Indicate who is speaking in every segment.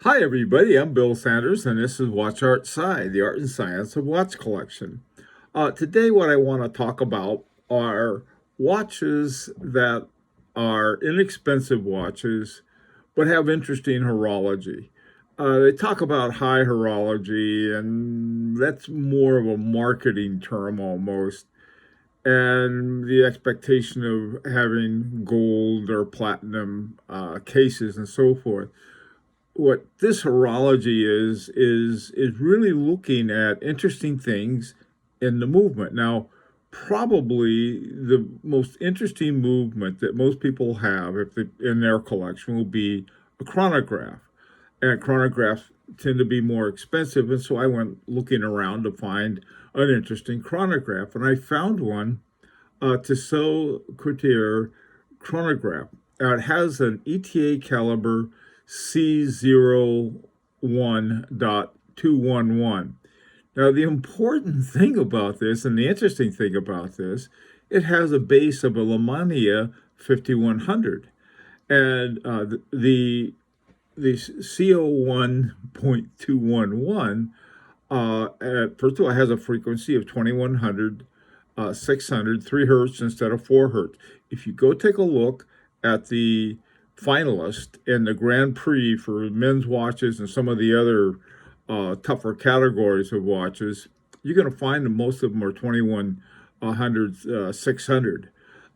Speaker 1: Hi, everybody. I'm Bill Sanders, and this is Watch Art Sci, the art and science of watch collection. Today, what I want to talk about are watches that are inexpensive watches but have interesting horology. They talk about high horology, and that's more of a marketing term almost, and the expectation of having gold or platinum cases and so forth. What this horology is really looking at interesting things in the movement. Now, probably the most interesting movement that most people have if they, in their collection will be a chronograph. And chronographs tend to be more expensive, and so I went looking around to find an interesting chronograph, and I found one, Tissot Couture chronograph. It has an ETA caliber C01.211. Now, the important thing about this, and the interesting thing about this, it has a base of a Lemania 5100. And the CO1.211, first of all, it has a frequency of 2100, 600, 3 hertz instead of 4 hertz. If you go take a look at the finalist in the Grand Prix for men's watches and some of the other tougher categories of watches, you're going to find that most of them are 2100, 600,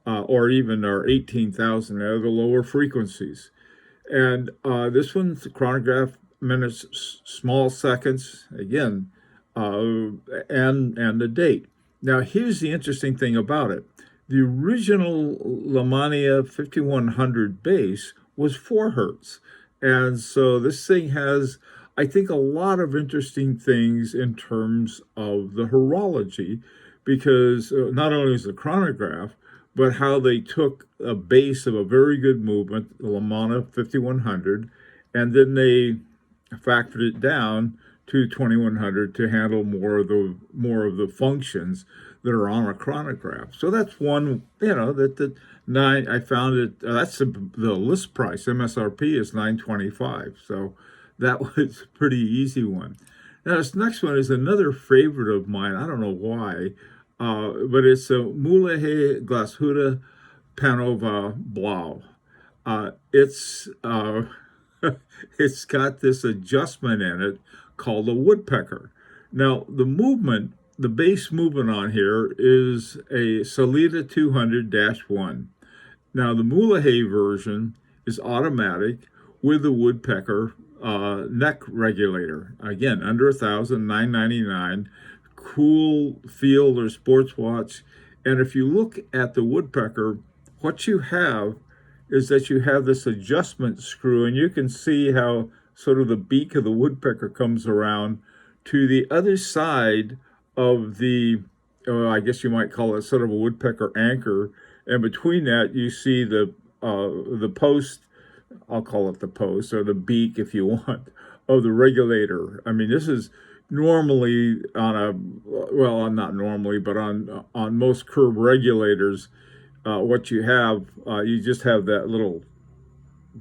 Speaker 1: or even are 18,000. They're the lower frequencies. And this one's chronograph minutes, small seconds, again, and the date. Now, here's the interesting thing about it. The original Lemania 5100 base was 4 hertz. And so this thing has, I think, a lot of interesting things in terms of the horology, because not only is the chronograph, but how they took a base of a very good movement, the Lemania 5100, and then they factored it down to 2100 to handle more of the functions that are on a chronograph. So that's one, that nine. I found it. That's the list price. MSRP is $925. So that was a pretty easy one. Now this next one is another favorite of mine. I don't know why, but it's a Mulehe Glashütte Panova Blau. It's it's got this adjustment in it called a woodpecker. Now, the base movement on here is a Salida 200-1. Now, the Mulehe version is automatic with the woodpecker neck regulator. Again, under $1,000, $999. Cool field or sports watch. And if you look at the woodpecker, what you have is that you have this adjustment screw, and you can see how sort of the beak of the woodpecker comes around to the other side of the, I guess you might call it sort of a woodpecker anchor. And between that, you see the post, I'll call it the post, or the beak, if you want, of the regulator. I mean, this is normally on a, well, not normally, but on most curve regulators, what you have, you just have that little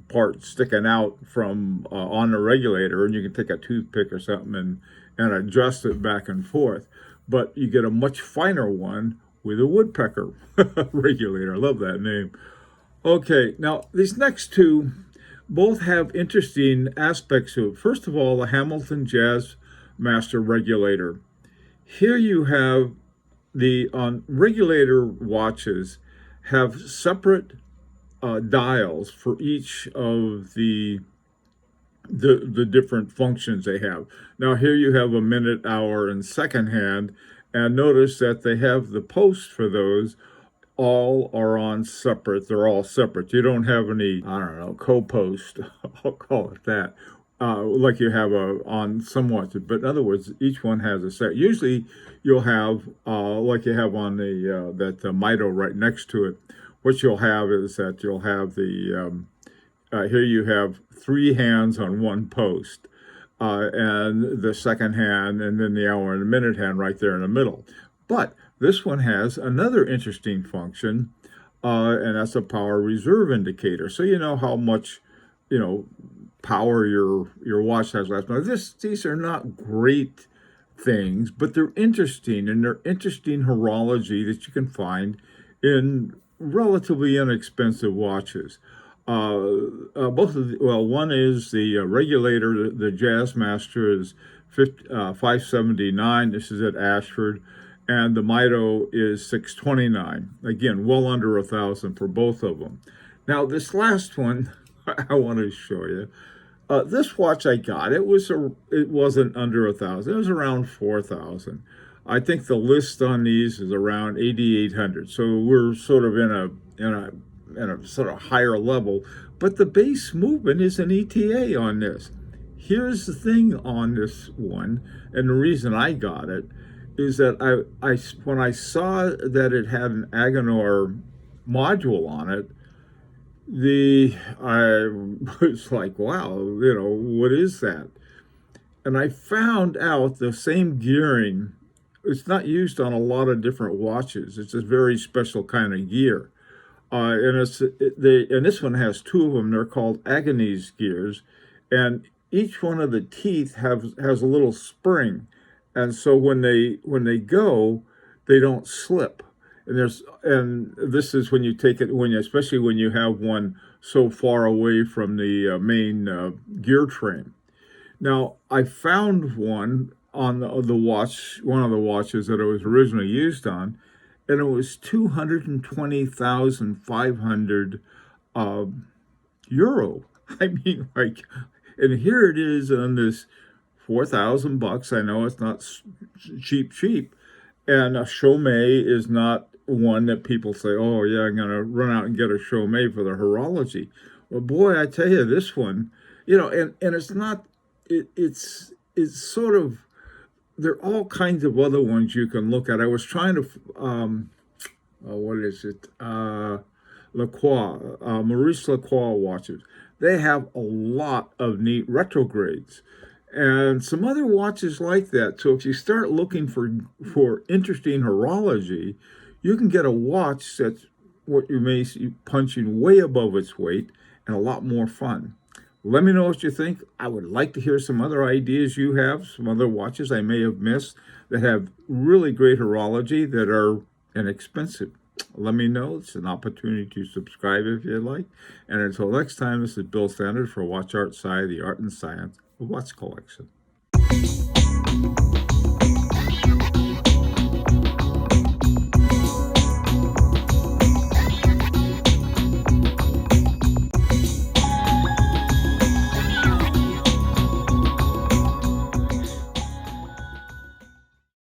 Speaker 1: part sticking out from on the regulator, and you can take a toothpick or something and adjust it back and forth. But you get a much finer one with a woodpecker regulator. I love that name. Okay, now these next two both have interesting aspects to it. First of all, the Hamilton Jazz Master Regulator. Here you have on regulator watches have separate dials for each of the different functions they have. Now here you have a minute, hour, and second hand, and notice that they have the posts for those all are on separate. They're all separate. You don't have any, I don't know, co-post, I'll call it that, like you have on some watches. But in other words, each one has a set. Usually you'll have, like you have on the that Mito right next to it, what you'll have is that you'll have the, here you have 3 hands on one post, and the second hand, and then the hour and the minute hand right there in the middle. But this one has another interesting function, and that's a power reserve indicator. So you know how much, power your watch has last. Now, these are not great things, but they're interesting, and they're interesting horology that you can find in relatively inexpensive watches. Both of one is the Regulator, the Jazzmaster is 579. This is at Ashford, and the Mito is 629. Again, well under 1,000 for both of them. Now, this last one I want to show you. This watch I got, it wasn't under 1,000. It was around 4,000. I think the list on these is around 8,800. So we're sort of in a sort of higher level. But the base movement is an ETA on this. Here's the thing on this one, and the reason I got it is that when I saw that it had an Agonies module on it, I was like, wow, what is that? And I found out the same gearing, it's not used on a lot of different watches. It's a very special kind of gear. And this one has two of them. They're called Agonies Gears, and each one of the teeth has a little spring, and so when they go, they don't slip. And this is when you take it, especially when you have one so far away from the main gear train. Now, I found one on the watch, one of the watches that it was originally used on, and it was 220,500 euro. I mean, like, and here it is on this $4,000. I know it's not cheap, and a Chaumet is not one that people say, oh yeah, I'm gonna run out and get a Chaumet for the horology. Well, boy, I tell you, this one, and it's not. It's sort of. There are all kinds of other ones you can look at. I was trying to, what is it? Lacroix, Maurice Lacroix watches. They have a lot of neat retrogrades and some other watches like that. So if you start looking for interesting horology, you can get a watch that's what you may see punching way above its weight and a lot more fun. Let me know what you think. I would like to hear some other ideas you have, some other watches I may have missed that have really great horology that are inexpensive. Let me know. It's an opportunity to subscribe if you'd like. And until next time, this is Bill Standard for Watch Art Sci, the art and science of watch collection.